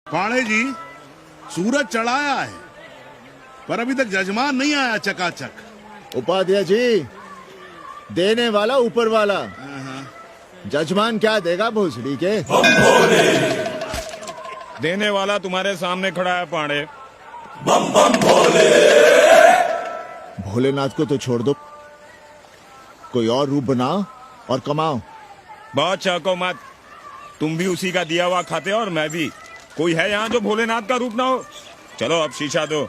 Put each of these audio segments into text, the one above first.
पाणे जी, सूरज चढ़ाया है पर अभी तक जजमान नहीं आया चकाचक। उपाध्याय जी, देने वाला ऊपर वाला, जजमान क्या देगा भोसड़ी के? देने वाला तुम्हारे सामने खड़ा है पांडे। बम बम भोले। भोलेनाथ को तो छोड़ दो, कोई और रूप बनाओ और कमाओ। बहुत चाको मत, तुम भी उसी का दिया हुआ खाते हो और मैं भी। कोई है यहाँ जो भोलेनाथ का रूप ना हो? चलो अब शीशा दो।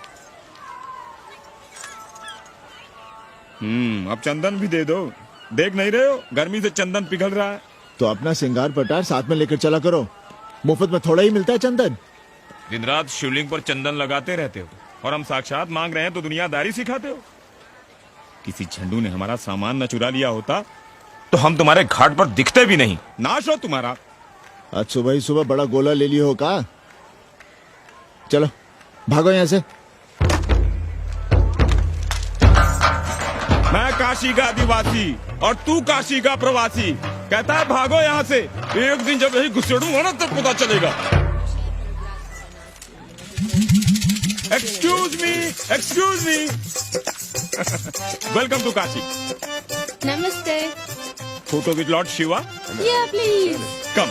अब चंदन भी दे दो। देख नहीं रहे हो गर्मी से चंदन पिघल रहा है। तो अपना सिंगार पटार साथ में लेकर चला करो, मुफ्त में थोड़ा ही मिलता है चंदन। दिन रात शिवलिंग पर चंदन लगाते रहते हो और हम साक्षात मांग रहे हैं तो दुनियादारी सिखाते हो। किसी झंडू ने हमारा सामान न चुरा लिया होता तो हम तुम्हारे घाट पर दिखते भी नहीं। नाश हो तुम्हारा। आज सुबह ही सुबह बड़ा गोला ले लियो हो का? चलो भागो यहाँ से। मैं काशी का आदिवासी और तू काशी का प्रवासी। कहता है भागो यहाँ से। एक दिन जब यही घुसेड़ूंगा ना तब पता चलेगा। Excuse me welcome to Kashi. नमस्ते। Photo with lord Shiva. Yeah please. Come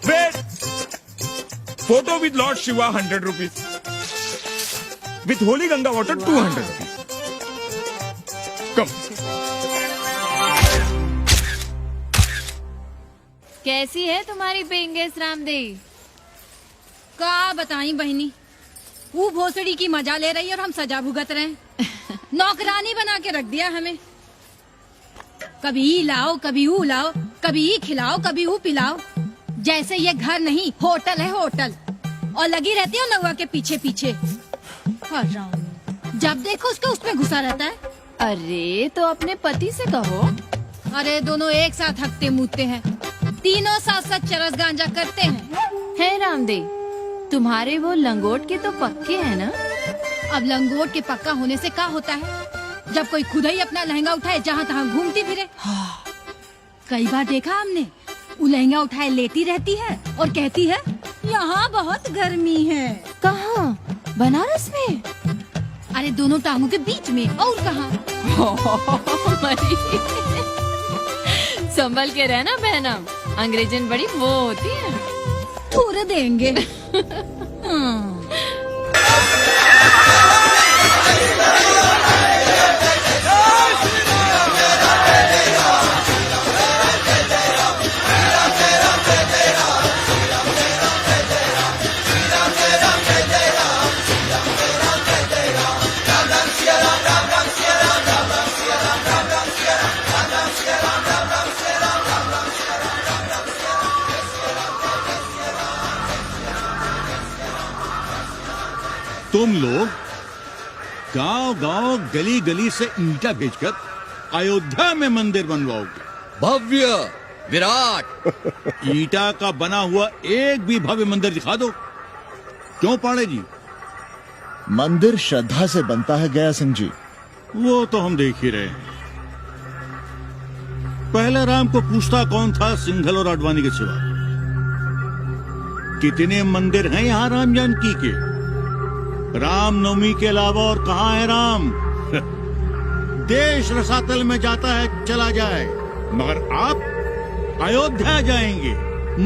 wait. Photo with lord Shiva 100 rupees. With holy Ganga water 200 rupees. Come. कैसी है तुम्हारी पेंगेस रामदेव? का बताई बहनी, वो भोसड़ी की मजा ले रही है और हम सजा भुगत रहे हैं। नौकरानी बना के रख दिया हमें। कभी ई लाओ, कभी ऊ लाओ, कभी ई खिलाओ, कभी ऊ पिलाओ। जैसे ये घर नहीं होटल है होटल। और लगी रहती है नौवा के पीछे पीछे। जब देखो उसका उसमें घुसा रहता है। अरे तो अपने पति से कहो। अरे दोनों एक साथ हकते मूतते हैं, तीनों साथ साथ चरस गांजा करते हैं। है रामदेव, तुम्हारे वो लंगोट के तो पक्के हैं ना? अब लंगोट के पक्का होने से क्या होता है जब कोई खुद ही अपना लहंगा उठाए जहाँ तहाँ घूमती फिरे। कई बार देखा हमने, वो लहंगा उठाए लेटी रहती है और कहती है यहाँ बहुत गर्मी है। कहाँ? बनारस में? अरे दोनों टांगों के बीच में। और कहाँ? संभल के रहना बहनम, अंग्रेजन बड़ी वो होती है। थोड़े देंगे। तुम लोग गांव गांव गली गली से ईंटा भेजकर अयोध्या में मंदिर बनवाओगे। भव्य विराट। ईंटा का बना हुआ एक भी भव्य मंदिर दिखा दो। क्यों पाणे जी? मंदिर श्रद्धा से बनता है गया सिंह जी। वो तो हम देख ही रहे हैं। पहले राम को पूछता कौन था सिंघल और आडवाणी के सिवा? कितने मंदिर हैं यहाँ राम जानकी के? रामनवमी के अलावा और कहाँ है राम? देश रसातल में जाता है चला जाए, मगर आप अयोध्या जाएंगे,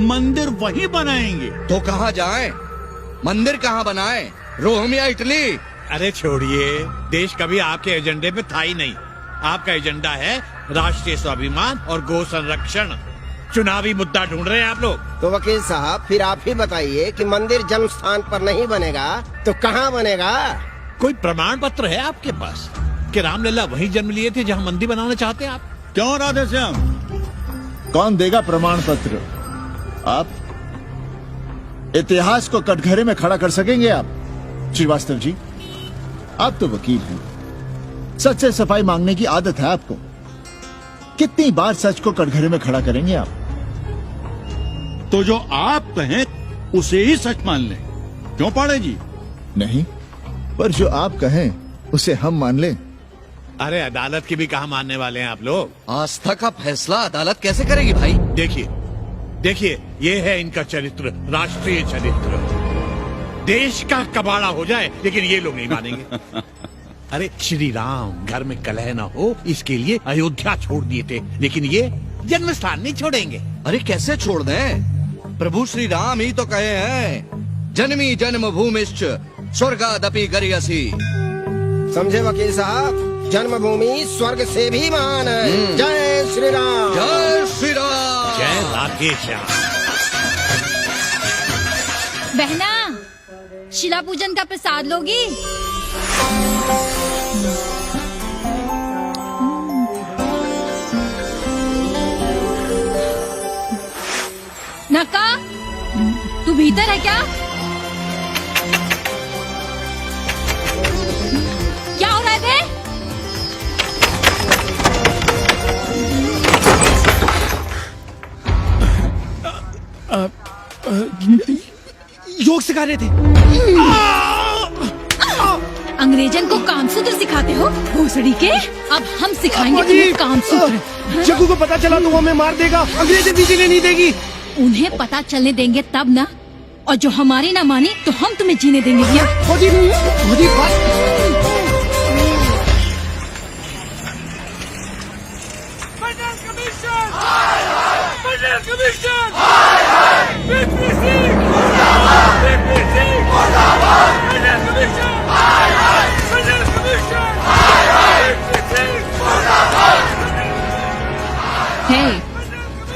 मंदिर वहीं बनाएंगे। तो कहाँ जाएं? मंदिर कहाँ बनाएं? रोम या इटली? अरे छोड़िए, देश कभी आपके एजेंडे पे था ही नहीं। आपका एजेंडा है राष्ट्रीय स्वाभिमान और गौ संरक्षण। चुनावी मुद्दा ढूंढ रहे हैं आप लोग। तो वकील साहब फिर आप ही बताइए कि मंदिर जन्म स्थान पर नहीं बनेगा तो कहाँ बनेगा? कोई प्रमाण पत्र है आपके पास कि रामलला वहीं जन्म लिए थे जहाँ मंदिर बनाना चाहते हैं आप? क्यों राधे श्याम? कौन देगा प्रमाण पत्र? आप इतिहास को कटघरे में खड़ा कर सकेंगे आप? श्रीवास्तव जी, आप तो वकील हैं, सच से सफाई मांगने की आदत है आपको। कितनी बार सच को कटघरे में खड़ा करेंगे आप? तो जो आप कहें उसे ही सच मान लें। क्यों पाणे जी? नहीं, पर जो आप कहें उसे हम मान लें। अरे अदालत की भी कहाँ मानने वाले हैं आप लोग? आस्था का फैसला अदालत कैसे करेगी भाई? देखिए, देखिए, ये है इनका चरित्र, राष्ट्रीय चरित्र। देश का कबाड़ा हो जाए लेकिन ये लोग नहीं मानेंगे। अरे श्री राम घर में कलह न हो इसके लिए अयोध्या छोड़ दिए थे, लेकिन ये जन्म स्थान नहीं छोड़ेंगे। अरे कैसे छोड़ दें? प्रभु श्री राम ही तो कहे हैं, जन्मी जन्म भूमिश्च स्वर्गादपि गरियसी। समझे वकील साहब, जन्मभूमि स्वर्ग से भी महान है। जय श्री राम। जय श्री राम। जय राधेश। बहना, शिला पूजन का प्रसाद लोगी? नक्का, तू भीतर है क्या? क्या हो रहा है बे? योग सिखा रहे थे। अंग्रेजन को कामसूत्र सिखाते हो भोसड़ी के? अब हम सिखाएंगे तुम्हें कामसूत्र। जग्गू को पता चला तो वो हमें मार देगा, अंग्रेजन भी जीने नहीं देगी। उन्हें पता चलने देंगे तब ना, और जो हमारी ना मानी तो हम तुम्हें जीने देंगे क्या?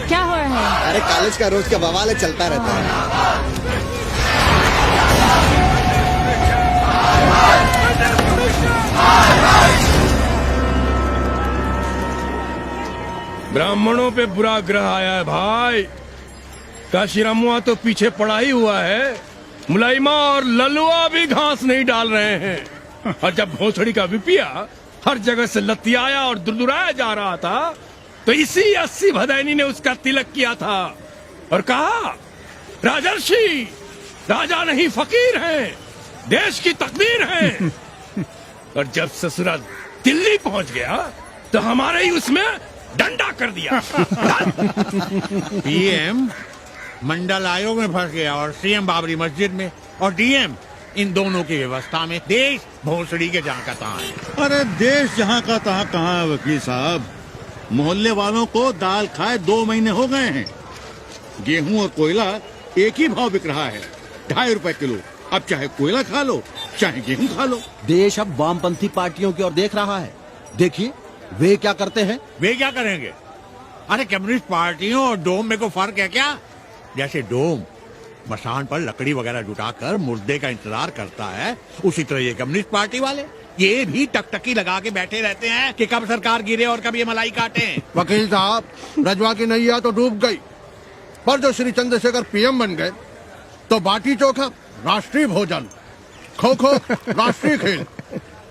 क्या हो रहा है? अरे कॉलेज का रोज का बवाल चलता रहता है। ब्राह्मणों पे बुरा ग्रह आया है भाई। काशीरामुआ तो पीछे पड़ा ही हुआ है, मुलाइमा और ललुआ भी घास नहीं डाल रहे हैं। और जब भोसड़ी का विपिया हर जगह से लतियाया और दुरदुराया जा रहा था, तो इसी 80 भदैनी ने उसका तिलक किया था और कहा, राजर्षि राजा नहीं फकीर हैं, देश की तकदीर है। और जब ससुरा दिल्ली पहुंच गया तो हमारे ही उसमें डंडा कर दिया। पीएम मंडल आयोग में फंस गया और सीएम बाबरी मस्जिद में, और डीएम इन दोनों की व्यवस्था में। देश भोसड़ी के जहाँ का तहाँ है। अरे देश जहाँ का तहाँ कहाँ है वकील साहब। मोहल्ले वालों को दाल खाए 2 महीने हो गए हैं। गेहूं और कोयला एक ही भाव बिक रहा है, 2.5 रुपए किलो। अब चाहे कोयला खा लो चाहे गेहूं खा लो। देश अब वामपंथी पार्टियों की ओर देख रहा है। देखिए वे क्या करते हैं। वे क्या करेंगे? अरे कम्युनिस्ट पार्टियों और डोम में को फर्क है क्या? जैसे डोम मसान पर लकड़ी वगैरह जुटाकर मुर्दे का इंतजार करता है, उसी तरह ये कम्युनिस्ट पार्टी वाले ये भी टकटकी लगा के बैठे रहते हैं कि कब सरकार गिरे और कब ये मलाई काटे। वकील साहब, रजवा की नैया तो डूब गई, पर जो श्री चंद्रशेखर पीएम बन गए तो बाटी चोखा राष्ट्रीय भोजन, खो खो राष्ट्रीय खेल,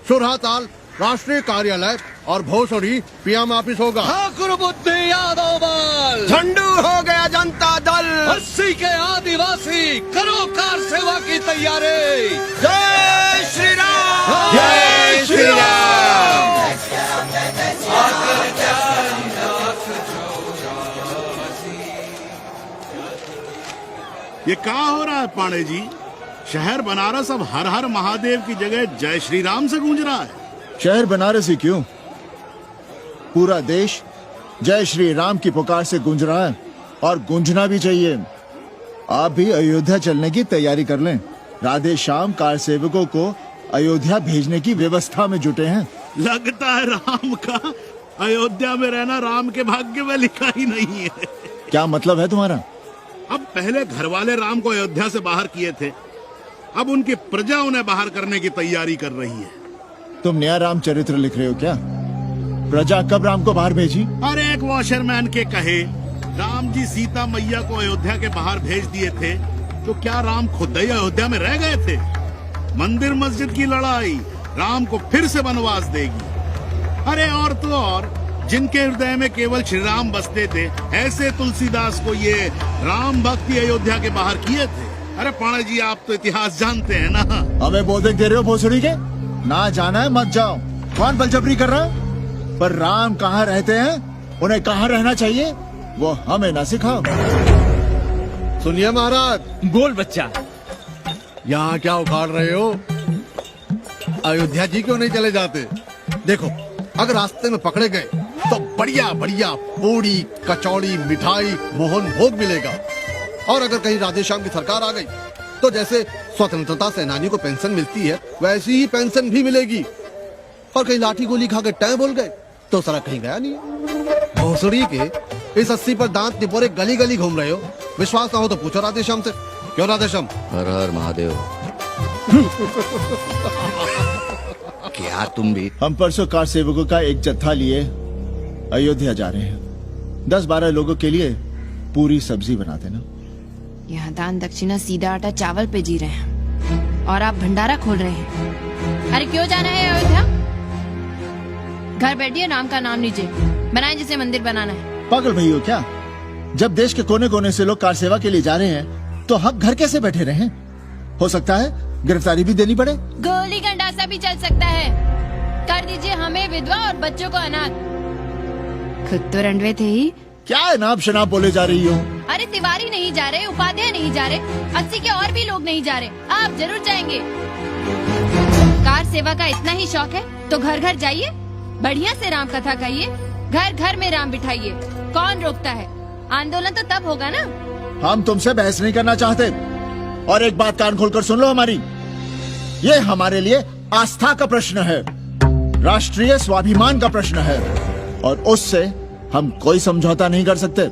सुरहा ताल राष्ट्रीय कार्यालय और भोसड़ी पीएम ऑफिस होगा। ठाकुर बुद्धि यादव बल, झंडू हो गया जनता दल, 80 के आदिवासी करो कार सेवा की तैयारी। जय श्री राम। जय श्री राम। ये क्या हो रहा है पांडे जी? शहर बनारस अब हर हर महादेव की जगह जय श्री राम से गूंज रहा है। शहर बनारस ही क्यों, पूरा देश जय श्री राम की पुकार से गूंज रहा है, और गूंजना भी चाहिए। आप भी अयोध्या चलने की तैयारी कर लें। राधे श्याम कार सेवकों को अयोध्या भेजने की व्यवस्था में जुटे हैं। लगता है राम का अयोध्या में रहना राम के भाग्य में लिखा ही नहीं है। क्या मतलब है तुम्हारा? अब पहले घर वाले राम को अयोध्या से बाहर किए थे, अब उनकी प्रजा उन्हें बाहर करने की तैयारी कर रही है। तुम नया राम चरित्र लिख रहे हो क्या? प्रजा कब राम को बाहर भेजी? अरे एक वॉशरमैन के कहे राम जी सीता मैया को अयोध्या के बाहर भेज दिए थे, तो क्या राम खुद ही अयोध्या में रह गए थे? मंदिर मस्जिद की लड़ाई राम को फिर से वनवास देगी। अरे और तो और, जिनके हृदय में केवल श्री राम बसते थे, ऐसे तुलसीदास को ये राम भक्ति अयोध्या के बाहर किए थे। अरे पाणा जी, आप तो इतिहास जानते हैं ना। हमें बोधक दे रहे हो भोसड़ी के? ना जाना है मत जाओ। कौन बलजबरी कर रहा है? पर राम कहाँ रहते हैं, उन्हें कहाँ रहना चाहिए, वो हमें ना सिखाओ। सुनिए महाराज। बोल बच्चा। यहाँ क्या उखाड़ रहे हो? अयोध्या जी क्यों नहीं चले जाते? देखो, अगर रास्ते में पकड़े गए तो बढ़िया बढ़िया पूड़ी, कचौड़ी, मिठाई, मोहन भोग मिलेगा। और अगर कहीं राधेश्याम की सरकार आ गई तो जैसे स्वतंत्रता सेनानियों को पेंशन मिलती है वैसी ही पेंशन भी मिलेगी। और कहीं लाठी गोली खा के टै बोल गए तो सड़क कहीं गया नहीं। भोसड़ी के इस 80 पर दांत निपोरे गली गली घूम रहे हो। विश्वास ना हो तो पूछो राधेश्याम से। क्यों राधेश्याम? हर हर महादेव। क्या तुम भी? हम परसों कार सेवकों का एक जत्था लिए अयोध्या जा रहे हैं। 10-12 लोगों के लिए पूरी सब्जी बना देना। यहाँ दान दक्षिणा सीधा आटा चावल पे जी रहे हैं और आप भंडारा खोल रहे हैं। अरे क्यों जाना है अयोध्या? घर बैठिए, राम का नाम लीजिए, बनाए जिसे मंदिर बनाना है। पागल भई हो क्या? जब देश के कोने कोने से लोग कार सेवा के लिए जा रहे हैं तो हम घर कैसे बैठे रहें? हो सकता है गिरफ्तारी भी देनी पड़े। गोली गंडासा भी चल सकता है। कर दीजिए हमें विधवा और बच्चों को अनाथ। खुद तो रंडवे थे ही। क्या अनाप शनाप बोले जा रही हो? अरे तिवारी नहीं जा रहे, उपाध्याय नहीं जा रहे, 80 के और भी लोग नहीं जा रहे। आप जरूर जाएंगे। कार सेवा का इतना ही शौक है तो घर घर जाइए, बढ़िया से राम कथा कहिए, घर घर में राम बिठाइए। कौन रोकता है? आंदोलन तो तब होगा ना। हम तुमसे बहस नहीं करना चाहते। और एक बात कान खोलकर सुन लो हमारी, ये हमारे लिए आस्था का प्रश्न है, राष्ट्रीय स्वाभिमान का प्रश्न है और उससे हम कोई समझौता नहीं कर सकते।